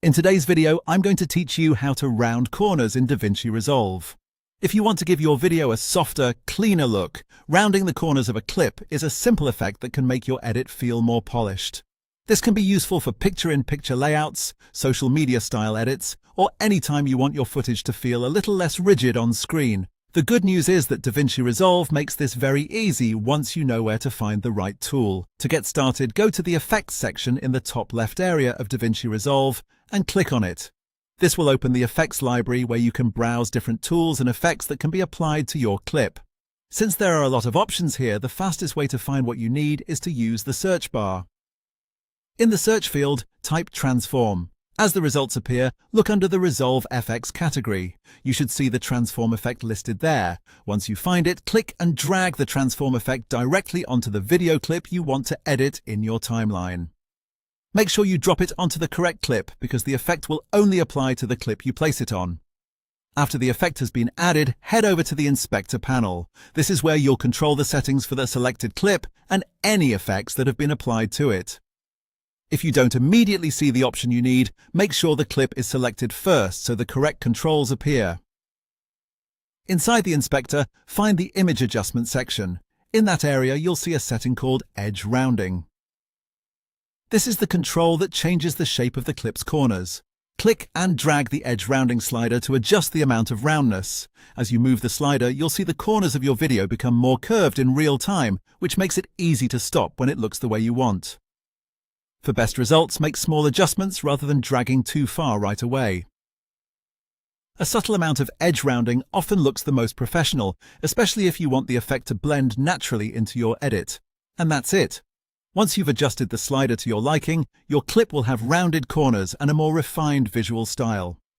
In today's video, I'm going to teach you how to round corners in DaVinci Resolve. If you want to give your video a softer, cleaner look, rounding the corners of a clip is a simple effect that can make your edit feel more polished. This can be useful for picture-in-picture layouts, social media style edits, or anytime you want your footage to feel a little less rigid on screen. The good news is that DaVinci Resolve makes this very easy once you know where to find the right tool. To get started, go to the Effects section in the top left area of DaVinci Resolve and click on it. This will open the Effects library where you can browse different tools and effects that can be applied to your clip. Since there are a lot of options here, the fastest way to find what you need is to use the search bar. In the search field, type Transform. As the results appear, look under the Resolve FX category. You should see the transform effect listed there. Once you find it, click and drag the transform effect directly onto the video clip you want to edit in your timeline. Make sure you drop it onto the correct clip because the effect will only apply to the clip you place it on. After the effect has been added, head over to the Inspector panel. This is where you'll control the settings for the selected clip and any effects that have been applied to it. If you don't immediately see the option you need, make sure the clip is selected first so the correct controls appear. Inside the inspector, find the Image Adjustment section. In that area, you'll see a setting called Edge Rounding. This is the control that changes the shape of the clip's corners. Click and drag the Edge Rounding slider to adjust the amount of roundness. As you move the slider, you'll see the corners of your video become more curved in real time, which makes it easy to stop when it looks the way you want. For best results, make small adjustments rather than dragging too far right away. A subtle amount of edge rounding often looks the most professional, especially if you want the effect to blend naturally into your edit. And that's it. Once you've adjusted the slider to your liking, your clip will have rounded corners and a more refined visual style.